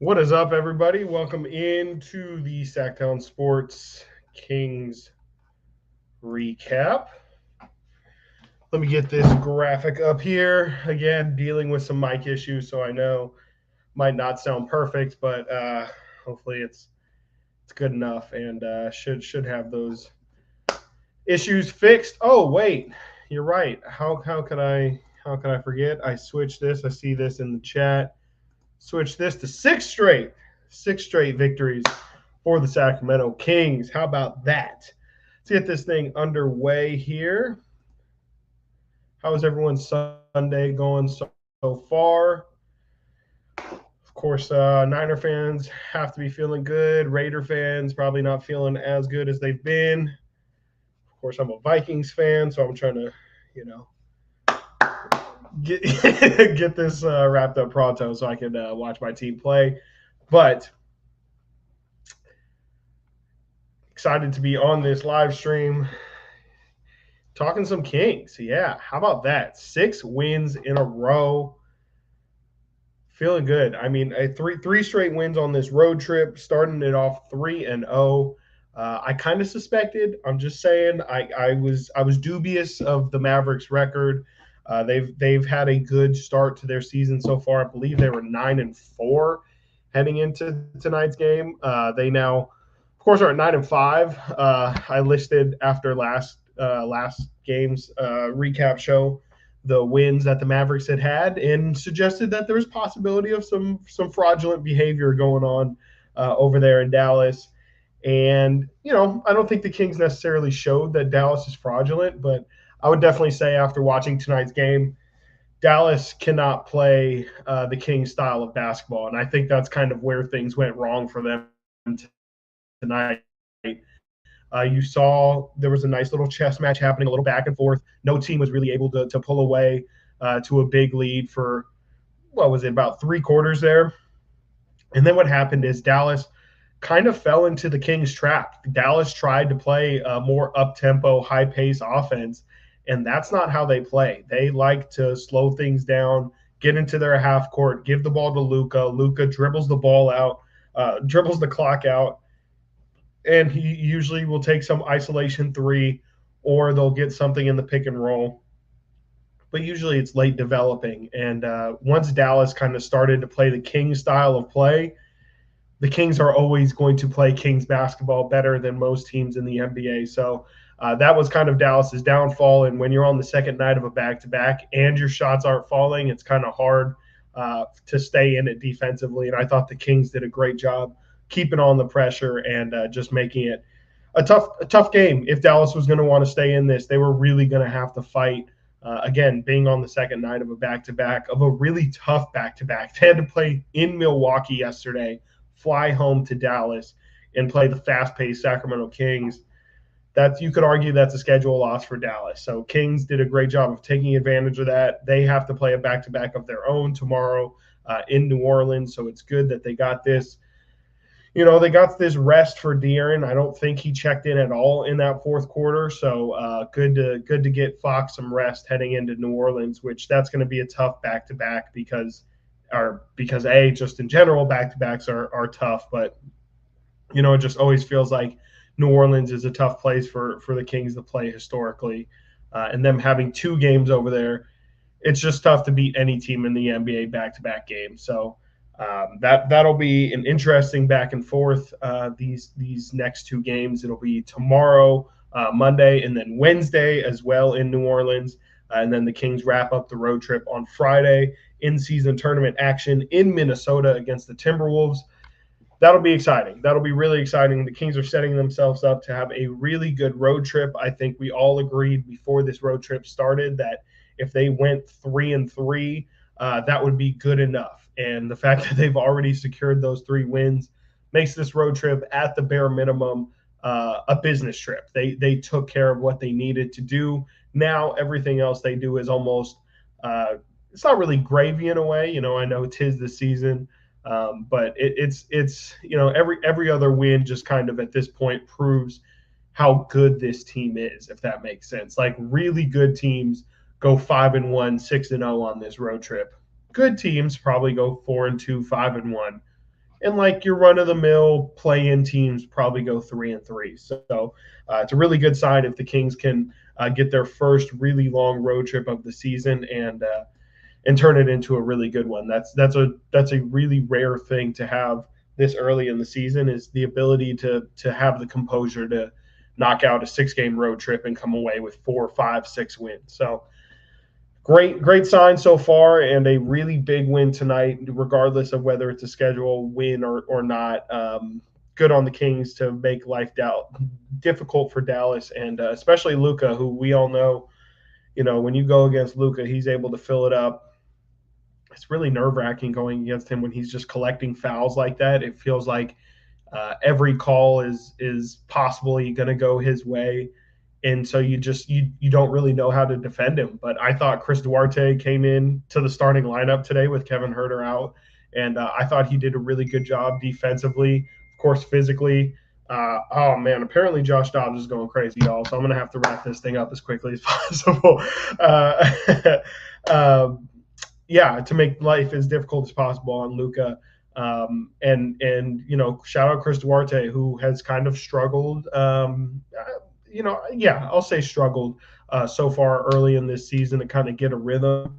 What is up, everybody? Welcome into the Sactown Sports Kings recap. Let me get this graphic up here. Again, dealing with some mic issues, so I know might not sound perfect, but hopefully it's good enough and should have those issues fixed. Oh wait, you're right. How could I forget? I switched this. I see this in the chat. Switch this to six straight victories for the Sacramento Kings. How about that? Let's get this thing underway here. How is everyone's Sunday going so far? Of course, Niner fans have to be feeling good. Raider fans probably not feeling as good as they've been. Of course, I'm a Vikings fan, so I'm trying to, get this wrapped up pronto so I can watch my team play. But excited to be on this live stream talking some Kings. Yeah, how about that? 6 wins in a row. Feeling good. I mean, three straight wins on this road trip, starting it off 3-0. I kind of suspected. I'm just saying. I was dubious of the Mavericks record. They've had a good start to their season so far. I believe they were 9-4 heading into tonight's game. They now, of course, are at 9-5. I listed after last game's recap show the wins that the Mavericks had and suggested that there was possibility of some fraudulent behavior going on over there in Dallas. And, I don't think the Kings necessarily showed that Dallas is fraudulent, but I would definitely say after watching tonight's game, Dallas cannot play the Kings style of basketball. And I think that's kind of where things went wrong for them tonight. You saw there was a nice little chess match happening, a little back and forth. No team was really able to pull away to a big lead for, what was it, about 3 quarters there. And then what happened is Dallas kind of fell into the Kings' trap. Dallas tried to play a more up-tempo, high-pace offense, and that's not how they play. They like to slow things down, get into their half court, give the ball to Luka. Luka dribbles the ball out, dribbles the clock out, and he usually will take some isolation 3, or they'll get something in the pick and roll. But usually it's late developing. And once Dallas kind of started to play the Kings style of play, the Kings are always going to play Kings basketball better than most teams in the NBA. So that was kind of Dallas's downfall. And when you're on the second night of a back-to-back and your shots aren't falling, it's kind of hard to stay in it defensively. And I thought the Kings did a great job keeping on the pressure and just making it a tough game. If Dallas was going to want to stay in this, they were really going to have to fight. Again, being on the second night of a back-to-back, of a really tough back-to-back. They had to play in Milwaukee yesterday, fly home to Dallas, and play the fast-paced Sacramento Kings. You could argue that's a schedule loss for Dallas. So Kings did a great job of taking advantage of that. They have to play a back-to-back of their own tomorrow in New Orleans, so it's good that they got this. They got this rest for De'Aaron. I don't think he checked in at all in that fourth quarter. So good to get Fox some rest heading into New Orleans, which that's going to be a tough back-to-back because just in general, back-to-backs are tough. But, it just always feels like New Orleans is a tough place for the Kings to play historically. And them having 2 games over there, it's just tough to beat any team in the NBA back-to-back game. So that'll be an interesting back and forth. These next 2 games, it'll be tomorrow, Monday, and then Wednesday as well in New Orleans. And then the Kings wrap up the road trip on Friday, in-season tournament action in Minnesota against the Timberwolves. That'll be exciting. That'll be really exciting. The Kings are setting themselves up to have a really good road trip. I think we all agreed before this road trip started that if they went 3-3, that would be good enough. And the fact that they've already secured those 3 wins makes this road trip at the bare minimum a business trip. They took care of what they needed to do. Now everything else they do is almost it's not really gravy in a way. I know 'tis the season, but it's every other win just kind of at this point proves how good this team is, if that makes sense. Like really good teams go 5-1, 6-0 on this road trip. Good teams probably go 4-2, 5-1, and like your run of the mill play-in teams probably go 3-3. So it's a really good sign if the Kings can get their first really long road trip of the season and turn it into a really good one. That's a really rare thing to have this early in the season, is the ability to have the composure to knock out a 6-game road trip and come away with 4, 5, 6 wins. So great sign so far, and a really big win tonight, regardless of whether it's a schedule win or not. Good on the Kings to make life difficult for Dallas, and especially Luka, who we all know, when you go against Luka, he's able to fill it up. It's really nerve-wracking going against him when he's just collecting fouls like that. It feels like every call is possibly going to go his way, and so you don't really know how to defend him. But I thought Chris Duarte came in to the starting lineup today with Kevin Huerter out, and I thought he did a really good job defensively, of course, physically. Oh man, apparently Josh Dobbs is going crazy, y'all. So I'm gonna have to wrap this thing up as quickly as possible. Yeah, to make life as difficult as possible on Luka. And shout out Chris Duarte, who has kind of struggled. I'll say struggled so far early in this season to kind of get a rhythm.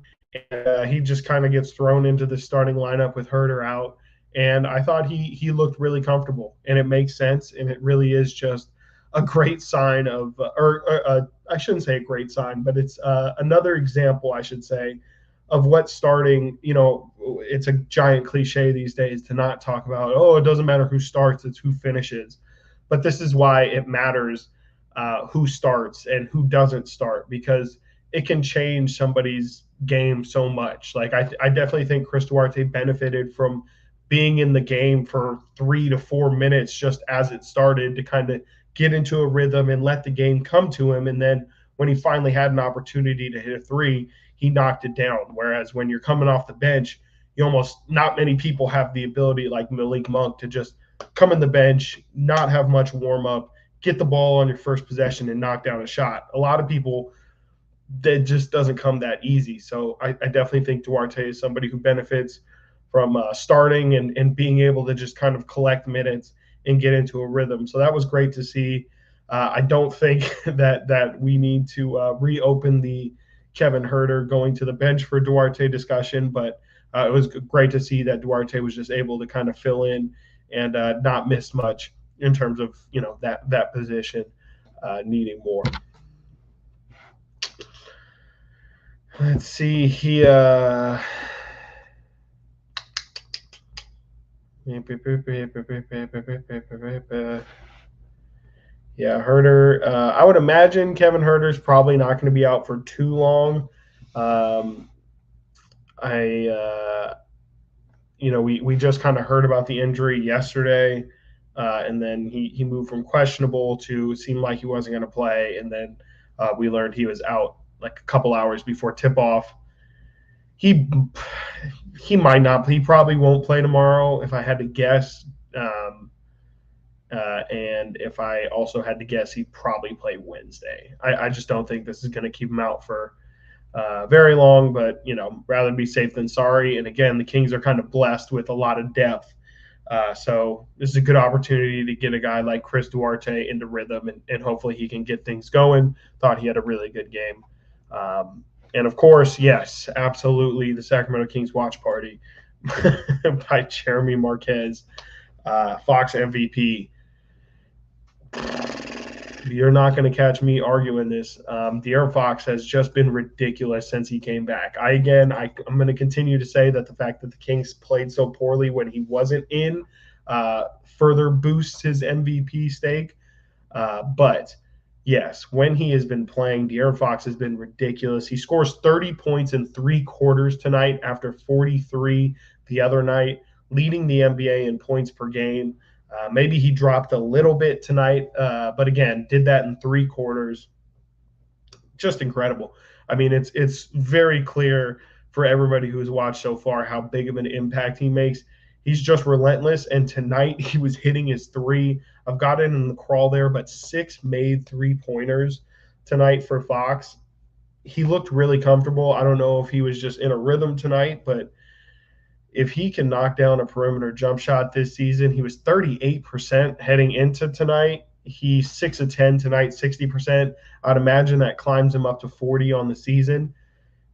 And, he just kind of gets thrown into the starting lineup with Huerter out, and I thought he looked really comfortable, and it makes sense, and it really is just a great sign of, I shouldn't say a great sign, but it's another example, I should say, of what starting, it's a giant cliche these days to not talk about, it doesn't matter who starts, it's who finishes. But this is why it matters who starts and who doesn't start, because it can change somebody's game so much. Like I definitely think Chris Duarte benefited from being in the game for 3 to 4 minutes just as it started, to kind of get into a rhythm and let the game come to him. And then when he finally had an opportunity to hit a three, he knocked it down. Whereas when you're coming off the bench, not many people have the ability like Malik Monk to just come in the bench, not have much warm up, get the ball on your first possession and knock down a shot. A lot of people, that just doesn't come that easy. So I definitely think Duarte is somebody who benefits from starting and being able to just kind of collect minutes and get into a rhythm. So that was great to see. I don't think that we need to reopen the Kevin Huerter going to the bench for Duarte discussion, but it was great to see that Duarte was just able to kind of fill in and not miss much in terms of that position needing more. Let's see here. Yeah, Huerter. I would imagine Kevin Huerter's probably not going to be out for too long. We just kind of heard about the injury yesterday, and then he moved from questionable to it seemed like he wasn't going to play, and then we learned he was out like a couple hours before tip-off. He might not. He probably won't play tomorrow, if I had to guess. And if I also had to guess, he'd probably play Wednesday. I just don't think this is going to keep him out for very long, but, rather be safe than sorry. And again, the Kings are kind of blessed with a lot of depth. So this is a good opportunity to get a guy like Chris Duarte into rhythm, and hopefully he can get things going. Thought he had a really good game. And of course, yes, absolutely, the Sacramento Kings watch party by Jeremy Marquez, Fox MVP. You're not going to catch me arguing this. De'Aaron Fox has just been ridiculous since he came back. I'm going to continue to say that the fact that the Kings played so poorly when he wasn't in further boosts his MVP stake. But yes, when he has been playing, De'Aaron Fox has been ridiculous. He scores 30 points in 3 quarters tonight after 43 the other night, leading the NBA in points per game. Maybe he dropped a little bit tonight, but again, did that in 3 quarters. Just incredible. I mean, it's very clear for everybody who's watched so far how big of an impact he makes. He's just relentless, and tonight he was hitting his three. I've got it in the crawl there, but 6 made 3-pointers tonight for Fox. He looked really comfortable. I don't know if he was just in a rhythm tonight, but if he can knock down a perimeter jump shot this season, he was 38% heading into tonight. He's 6 of 10 tonight, 60%. I'd imagine that climbs him up to 40 on the season.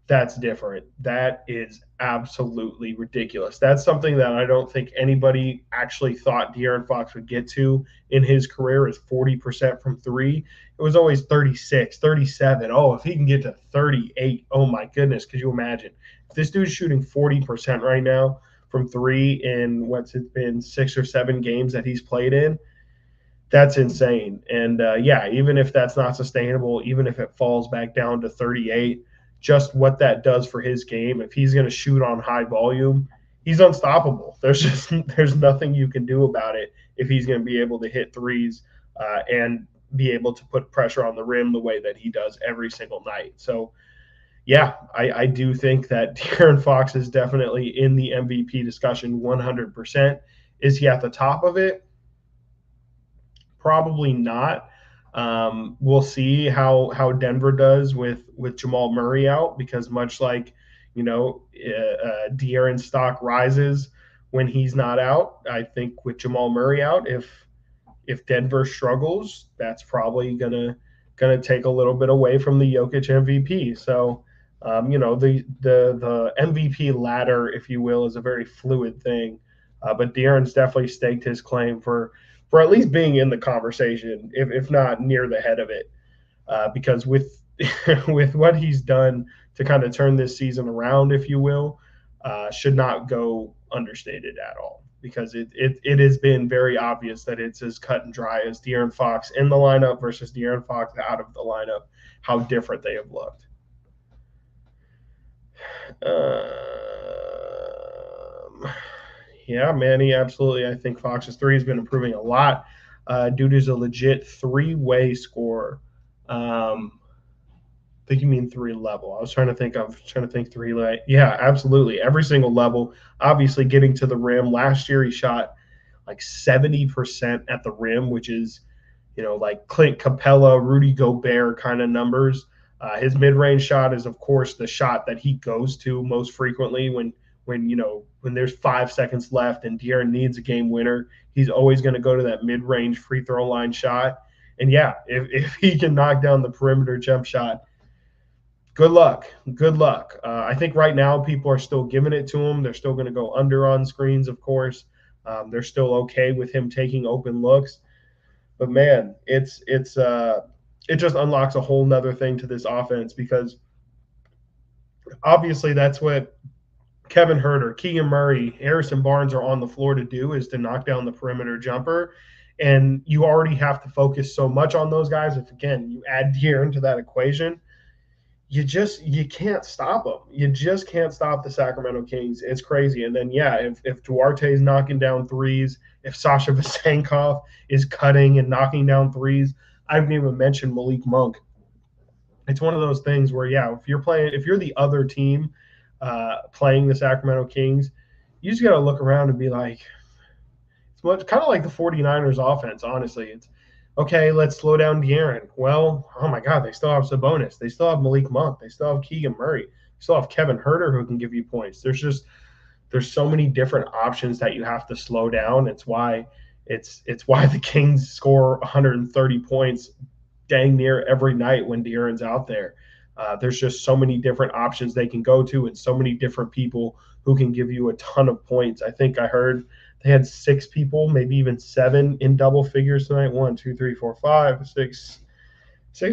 That's different. That is absolutely ridiculous. That's something that I don't think anybody actually thought De'Aaron Fox would get to in his career is 40% from three. It was always 36, 37. Oh, if he can get to 38, oh my goodness, could you imagine? If this dude's shooting 40% right now from three in what's it been 6 or 7 games that he's played in, that's insane. And yeah, even if that's not sustainable, even if it falls back down to 38, just what that does for his game, if he's going to shoot on high volume, he's unstoppable. There's nothing you can do about it if he's going to be able to hit threes and be able to put pressure on the rim the way that he does every single night. So yeah, I do think that De'Aaron Fox is definitely in the MVP discussion 100%. Is he at the top of it? Probably not. We'll see how Denver does with Jamal Murray out, because much like De'Aaron's stock rises when he's not out. I think with Jamal Murray out, if Denver struggles, that's probably gonna take a little bit away from the Jokic MVP. So the MVP ladder, if you will, is a very fluid thing. But De'Aaron's definitely staked his claim for at least being in the conversation, if not near the head of it, because with with what he's done to kind of turn this season around, if you will, should not go understated at all, because it has been very obvious that it's as cut and dry as De'Aaron Fox in the lineup versus De'Aaron Fox out of the lineup, how different they have looked. Yeah, Manny, absolutely. I think Fox's three has been improving a lot. Dude is a legit three-way scorer. I think you mean three level. I was trying to think three. Yeah, absolutely. Every single level. Obviously, getting to the rim. Last year, he shot like 70% at the rim, which is, like Clint Capella, Rudy Gobert kind of numbers. His mid-range shot is, of course, the shot that he goes to most frequently when there's 5 seconds left and De'Aaron needs a game winner. He's always going to go to that mid-range free throw line shot. And yeah, if he can knock down the perimeter jump shot, good luck. Good luck. I think right now people are still giving it to him. They're still going to go under on screens, of course. They're still okay with him taking open looks. But man, it just unlocks a whole nother thing to this offense, because obviously that's what Kevin Huerter, Keegan Murray, Harrison Barnes are on the floor to do, is to knock down the perimeter jumper. And you already have to focus so much on those guys. If, again, you add De'Aaron to that equation, you can't stop them. You just can't stop the Sacramento Kings. It's crazy. And then, yeah, if Duarte's knocking down threes, if Sasha Vesenkov is cutting and knocking down threes, I haven't even mentioned Malik Monk. It's one of those things where, yeah, if you're the other team playing the Sacramento Kings, you just got to look around and be like, it's kind of like the 49ers offense, honestly. It's, okay, let's slow down De'Aaron. Well, oh my God, they still have Sabonis. They still have Malik Monk. They still have Keegan Murray. They still have Kevin Huerter who can give you points. There's so many different options that you have to slow down. It's why the Kings score 130 points dang near every night when De'Aaron's out there. There's just so many different options they can go to, and so many different people who can give you a ton of points. I think I heard they had 6 people, maybe even 7 in double figures tonight. 1, 2, 3, 4, 5, 6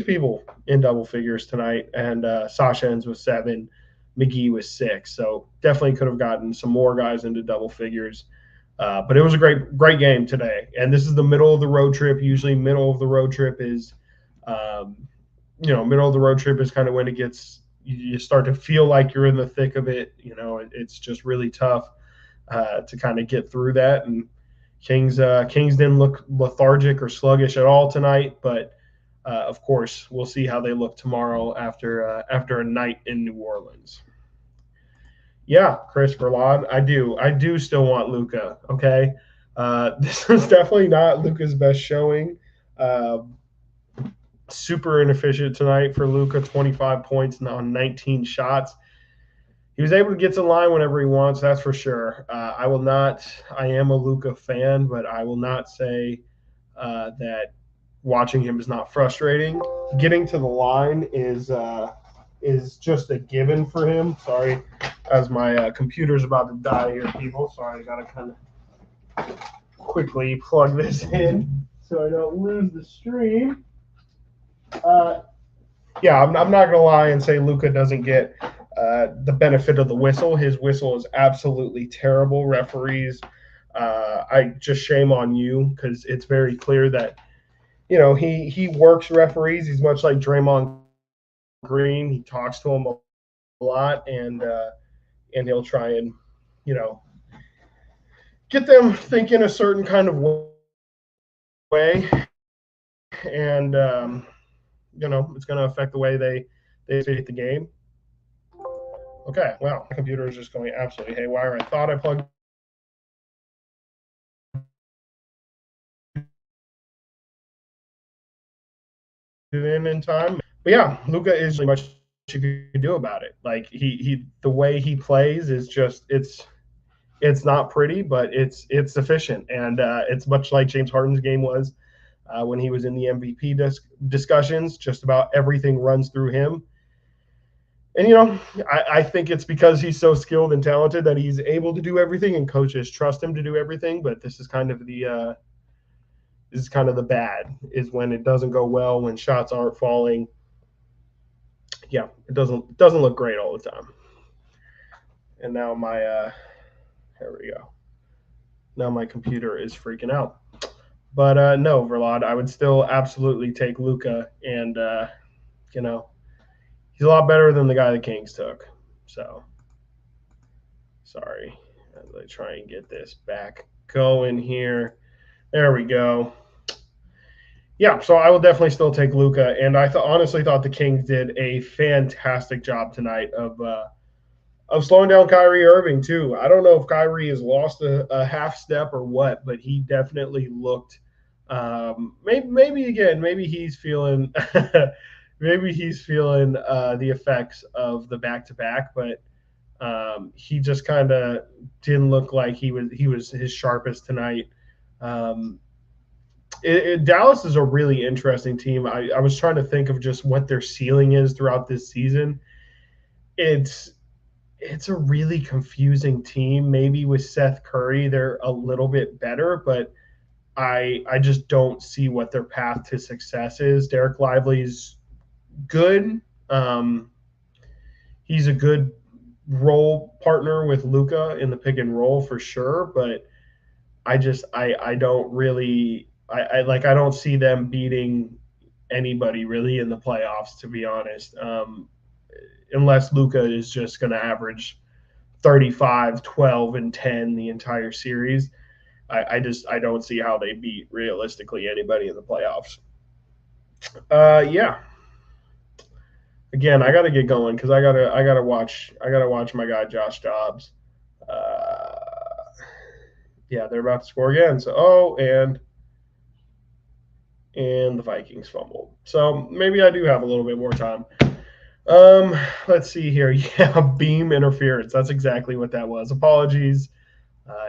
people in double figures tonight. And Sasha ends with 7. McGee was 6. So definitely could have gotten some more guys into double figures. But it was a great game today. And this is the middle of the road trip. Usually middle of the road trip is middle of the road trip is kind of when it gets, you start to feel like you're in the thick of it. It's just really tough to kind of get through that. And Kings didn't look lethargic or sluggish at all tonight, but of course we'll see how they look tomorrow after a night in New Orleans. Yeah, Chris Verlon, I do still want Luka. Okay, this is definitely not Luka's best showing. Uh, Super inefficient tonight for Luka, 25 points on 19 shots. He was able to get to the line whenever he wants, that's for sure. I will not. I am a Luka fan, but I will not say that watching him is not frustrating. Getting to the line is just a given for him. Sorry, as my computer's about to die here, people. Sorry, I gotta kind of quickly plug this in so I don't lose the stream. Yeah, I'm not gonna lie and say Luka doesn't get the benefit of the whistle. His whistle is absolutely terrible. Referees, I just shame on you because it's very clear that he works referees. He's much like Draymond Green. He talks to them a lot, and he'll try and get them thinking a certain kind of way, and it's going to affect the way they state the game. Okay, well, my computer is just going absolutely haywire. I thought I plugged it in time. But yeah, Luka is really much you can do about it. Like he the way he plays is just it's not pretty, but it's efficient, and it's much like James Harden's game was when he was in the MVP discussions. Just about everything runs through him. And I think it's because he's so skilled and talented that he's able to do everything, and coaches trust him to do everything. But this is kind of the bad is when it doesn't go well, when shots aren't falling. Yeah, it doesn't look great all the time. And now here we go. Now my computer is freaking out. But no, Verlad, I would still absolutely take Luka, and he's a lot better than the guy the Kings took. So sorry, as I try and get this back going here. There we go. Yeah, so I will definitely still take Luka, and I honestly thought the Kings did a fantastic job tonight of slowing down Kyrie Irving too. I don't know if Kyrie has lost a half step or what, but he definitely looked. Maybe he's feeling maybe he's feeling the effects of the back to back, but he just kind of didn't look like he was his sharpest tonight. Dallas is a really interesting team. I was trying to think of just what their ceiling is throughout this season. It's a really confusing team. Maybe with Seth Curry, they're a little bit better, but I just don't see what their path to success is. Derek Lively's good. He's a good role partner with Luka in the pick and roll for sure, but I don't really I don't see them beating anybody really in the playoffs, to be honest. Unless Luka is just going to average 35, 12, and 10 the entire series. I don't see how they beat realistically anybody in the playoffs. Yeah. Again, I got to get going because I gotta watch my guy Josh Dobbs. Yeah, they're about to score again. So and the Vikings fumbled. So maybe I do have a little bit more time. Let's see here. Yeah, beam interference. That's exactly what that was. Apologies.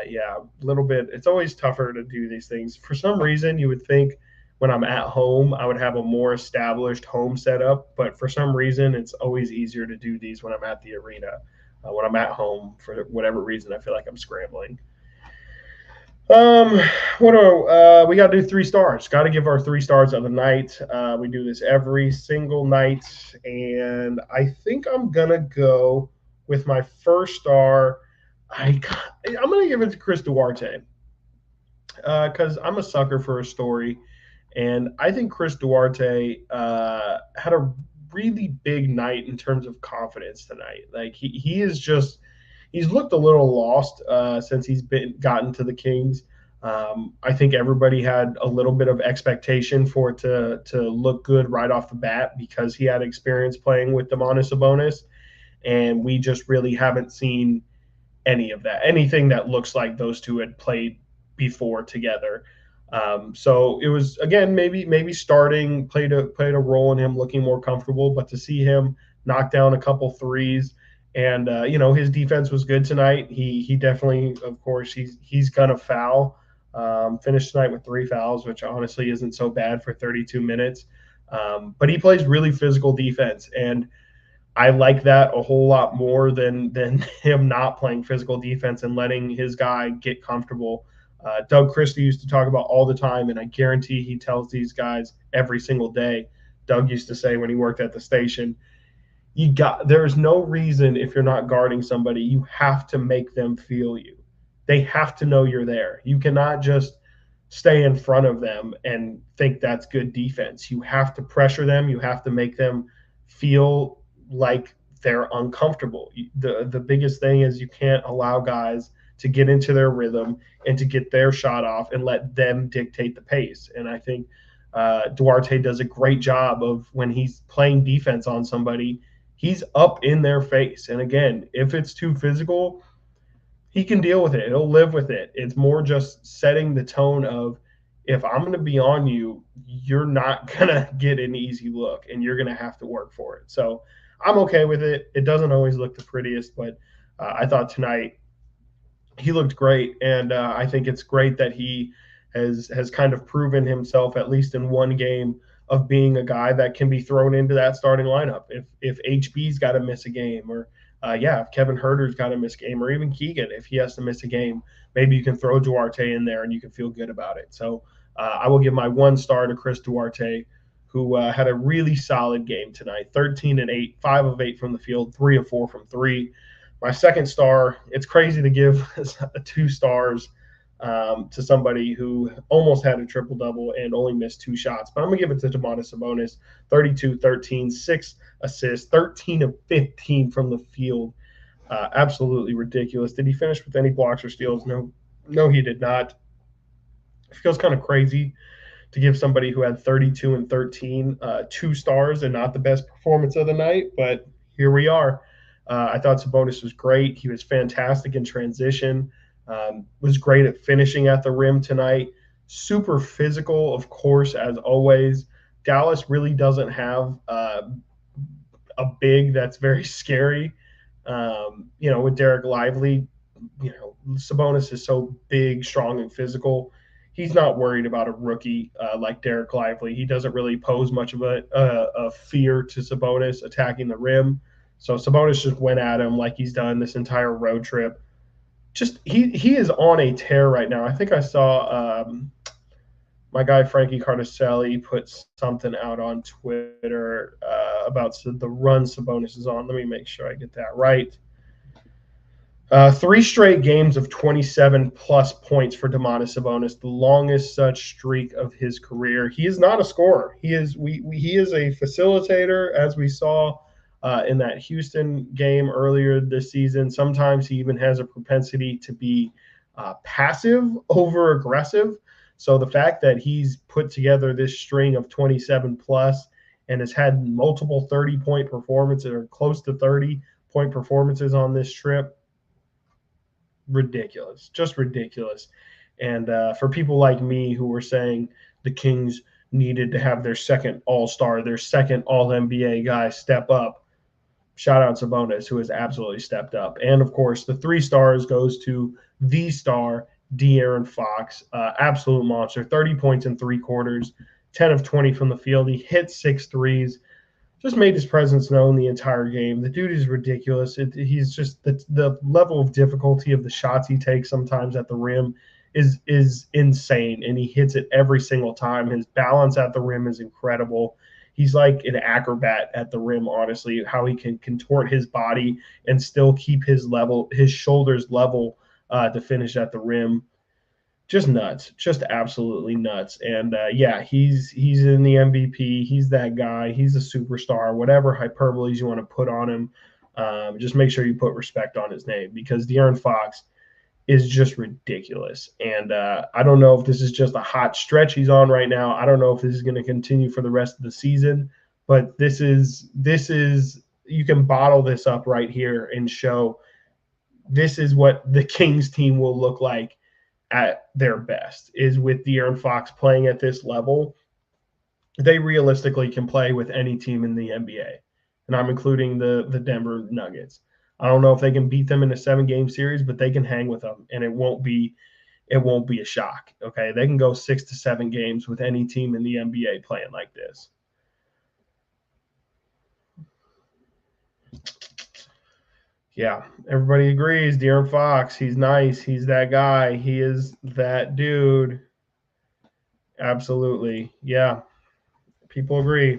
Yeah, a little bit. It's always tougher to do these things. For some reason, you would think when I'm at home, I would have a more established home setup. But for some reason, it's always easier to do these when I'm at the arena. When I'm at home, for whatever reason, I feel like I'm scrambling. We got to do 3 stars. Got to give our 3 stars of the night. We do this every single night, and I think I'm gonna go with my first star. I'm gonna give it to Chris Duarte because I'm a sucker for a story, and I think Chris Duarte had a really big night in terms of confidence tonight. Like he's looked a little lost since he's gotten to the Kings. I think everybody had a little bit of expectation for it to look good right off the bat because he had experience playing with Domantas Sabonis, and we just really haven't seen any of that, anything that looks like those two had played before together. So it was again maybe starting played a role in him looking more comfortable, but to see him knock down a couple threes and his defense was good tonight. He definitely, of course, he's gonna foul. Finished tonight with 3 fouls, which honestly isn't so bad for 32 minutes. But he plays really physical defense, and I like that a whole lot more than him not playing physical defense and letting his guy get comfortable. Doug Christie used to talk about all the time, and I guarantee he tells these guys every single day. Doug used to say when he worked at the station, there's no reason if you're not guarding somebody, you have to make them feel you. They have to know you're there. You cannot just stay in front of them and think that's good defense. You have to pressure them. You have to make them feel like they're uncomfortable. The biggest thing is you can't allow guys to get into their rhythm and to get their shot off and let them dictate the pace. And I think Duarte does a great job of when he's playing defense on somebody, he's up in their face. And again, if it's too physical, he can deal with it. He'll live with it. It's more just setting the tone of if I'm going to be on you, you're not going to get an easy look and you're going to have to work for it. So I'm okay with it. It doesn't always look the prettiest, but I thought tonight he looked great. And I think it's great that he has kind of proven himself, at least in one game, of being a guy that can be thrown into that starting lineup. If HB's got to miss a game, or if Kevin Herter's got to miss a game, or even Keegan, if he has to miss a game, maybe you can throw Duarte in there and you can feel good about it. So I will give my 1 star to Chris Duarte, who had a really solid game tonight. 13 and 8, 5 of 8 from the field, 3 of 4 from 3. My 2nd star, it's crazy to give 2 stars to somebody who almost had a triple-double and only missed 2 shots. But I'm going to give it to Domantas Sabonis, 32, 13, 6 assists, 13 of 15 from the field. Absolutely ridiculous. Did he finish with any blocks or steals? No, he did not. It feels kind of crazy to give somebody who had 32 and 13 2 stars and not the best performance of the night, but here we are. I thought Sabonis was great. He was fantastic in transition. Was great at finishing at the rim tonight. Super physical, of course, as always. Dallas really doesn't have a big that's very scary. With Derek Lively, Sabonis is so big, strong, and physical. He's not worried about a rookie like Derek Lively. He doesn't really pose much of a fear to Sabonis attacking the rim. So Sabonis just went at him like he's done this entire road trip. Just he is on a tear right now. I think I saw my guy Frankie Cardicelli put something out on Twitter about the run Sabonis is on. Let me make sure I get that right. 3 straight games of 27-plus points for Domantas Sabonis, the longest such streak of his career. He is not a scorer. He is a facilitator, as we saw in that Houston game earlier this season. Sometimes he even has a propensity to be passive over aggressive. So the fact that he's put together this string of 27-plus and has had multiple 30-point performances or close to 30-point performances on this trip, ridiculous, just ridiculous. And for people like me who were saying the Kings needed to have their second all-star, their second all-NBA guy step up, shout out Sabonis, who has absolutely stepped up. And, of course, the 3 stars goes to the star, De'Aaron Fox, absolute monster, 30 points in 3 quarters, 10 of 20 from the field. He hit 6 threes. Just made his presence known the entire game. The dude is ridiculous. He's just the level of difficulty of the shots he takes sometimes at the rim is insane, and he hits it every single time. His balance at the rim is incredible. He's like an acrobat at the rim, honestly, how he can contort his body and still keep his shoulders level to finish at the rim. Just nuts, just absolutely nuts. And he's in the MVP. He's that guy. He's a superstar. Whatever hyperboles you want to put on him, just make sure you put respect on his name, because De'Aaron Fox is just ridiculous. And I don't know if this is just a hot stretch he's on right now. I don't know if this is going to continue for the rest of the season, but this is you can bottle this up right here and show this is what the Kings team will look like at their best, is with De'Aaron Fox playing at this level. They realistically can play with any team in the NBA, and I'm including the Denver Nuggets. I don't know if they can beat them in a 7-game series, but they can hang with them, and it won't be a shock. Okay, they can go 6 to 7 games with any team in the NBA playing like this. Yeah, everybody agrees. De'Aaron Fox, he's nice. He's that guy. He is that dude. Absolutely. Yeah, people agree.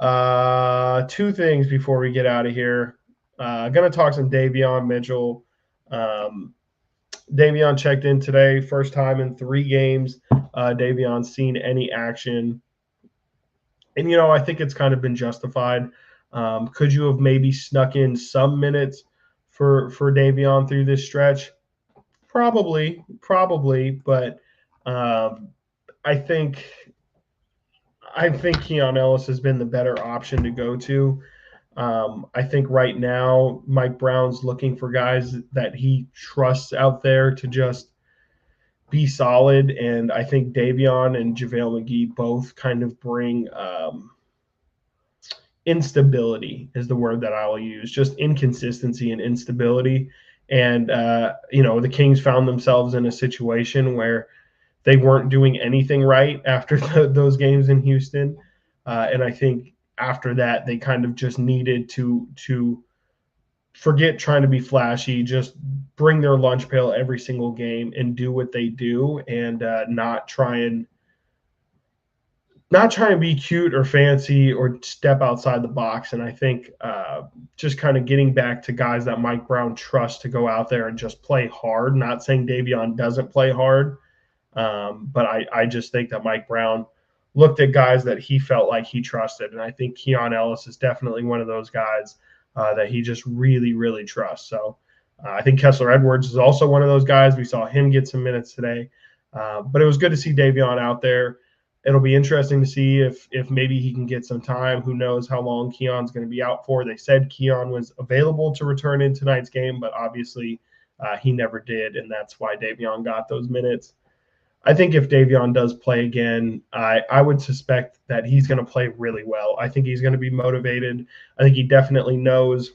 2 things before we get out of here. Going to talk some Davion Mitchell. Davion checked in today, first time in 3 games. Davion's seen any action. And, I think it's kind of been justified. Could you have maybe snuck in some minutes for Davion through this stretch? Probably, but I think Keon Ellis has been the better option to go to. I think right now Mike Brown's looking for guys that he trusts out there to just be solid, and I think Davion and JaVale McGee both kind of bring instability is the word that I will use, just inconsistency and instability. And, the Kings found themselves in a situation where they weren't doing anything right after those games in Houston. And I think after that, they kind of just needed to forget trying to be flashy, just bring their lunch pail every single game and do what they do, and not try and be cute or fancy or step outside the box. And I think just kind of getting back to guys that Mike Brown trusts to go out there and just play hard. Not saying Davion doesn't play hard, but I just think that Mike Brown looked at guys that he felt like he trusted. And I think Keon Ellis is definitely one of those guys that he just really, really trusts. So I think Kessler Edwards is also one of those guys. We saw him get some minutes today. But it was good to see Davion out there. It'll be interesting to see if maybe he can get some time. Who knows how long Keon's going to be out for. They said Keon was available to return in tonight's game, but obviously he never did, and that's why Davion got those minutes. I think if Davion does play again, I would suspect that he's going to play really well. I think he's going to be motivated. I think he definitely knows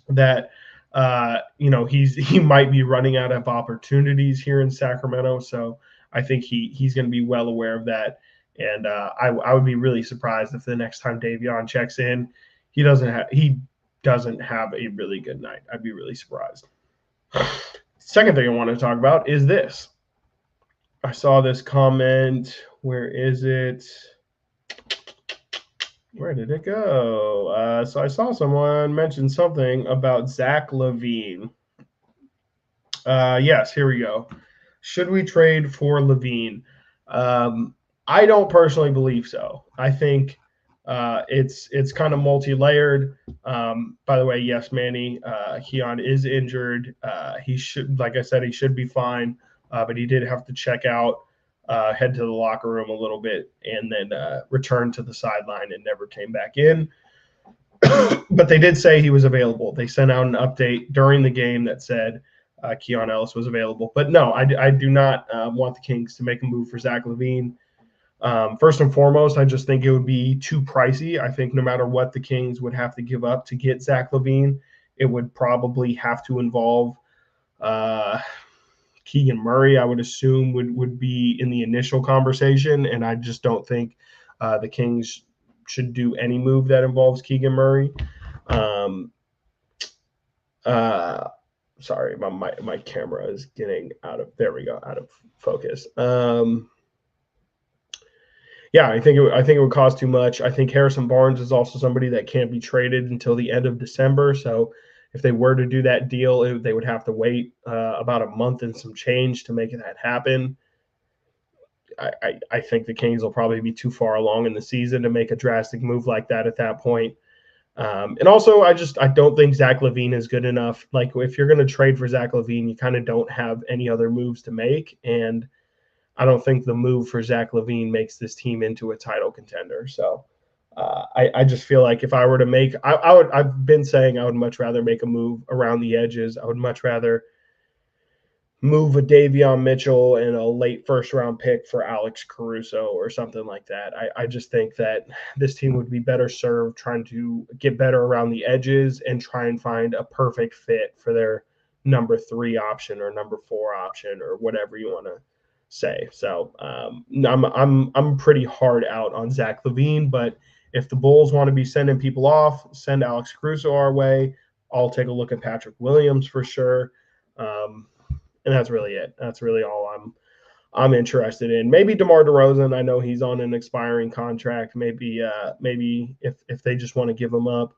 that he might be running out of opportunities here in Sacramento. So I think he's going to be well aware of that. And I would be really surprised if the next time Davion checks in, he doesn't have a really good night. I'd be really surprised. Second thing I want to talk about is this. I saw this comment. Where is it? Where did it go? So I saw someone mention something about Zach LaVine. Yes, here we go. Should we trade for LaVine? I don't personally believe so. I think it's kind of multi-layered. By the way, yes, Manny, Keon is injured. He should, like I said, he should be fine. But he did have to check out, head to the locker room a little bit, and then return to the sideline and never came back in. But they did say he was available. They sent out an update during the game that said Keon Ellis was available. But no, I do not want the Kings to make a move for Zach LaVine. First and foremost, I just think it would be too pricey. I think no matter what the Kings would have to give up to get Zach LaVine, it would probably have to involve Keegan Murray, I would assume, would be in the initial conversation, and I just don't think the Kings should do any move that involves Keegan Murray. Sorry, my camera is getting out of focus. Yeah, I think it would cost too much. I think Harrison Barnes is also somebody that can't be traded until the end of December, so if they were to do that deal, they would have to wait about a month and some change to make that happen. I think the Kings will probably be too far along in the season to make a drastic move like that at that point. And also, I don't think Zach LaVine is good enough. Like, if you're going to trade for Zach LaVine, you kind of don't have any other moves to make. And I don't think the move for Zach LaVine makes this team into a title contender. So I just feel like if I were to make, I've been saying I would much rather make a move around the edges. I would much rather move a Davion Mitchell and a late first round pick for Alex Caruso or something like that. I just think that this team would be better served trying to get better around the edges and try and find a perfect fit for their number 3 option or number 4 option or whatever you want to say. So I'm pretty hard out on Zach LaVine, but if the Bulls want to be sending people off, send Alex Caruso our way. I'll take a look at Patrick Williams for sure. And that's really it. That's really all I'm interested in. Maybe DeMar DeRozan. I know he's on an expiring contract. Maybe if they just want to give him up,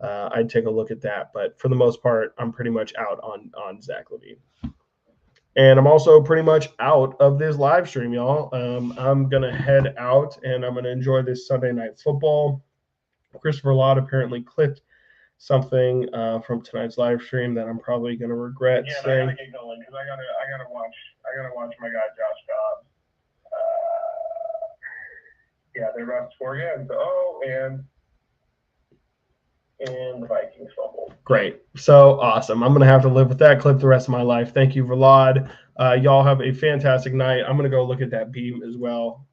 I'd take a look at that. But for the most part, I'm pretty much out on Zach LaVine. And I'm also pretty much out of this live stream, y'all. I'm gonna head out and I'm gonna enjoy this Sunday night football. Christopher Lott apparently clipped something from tonight's live stream that I'm probably going to regret saying. I gotta get going because I gotta watch my guy Josh Dobbs. Yeah, they're about to score again. And the Vikings fumble. Great. So awesome. I'm going to have to live with that clip the rest of my life. Thank you, Vlad. Y'all have a fantastic night. I'm going to go look at that beam as well.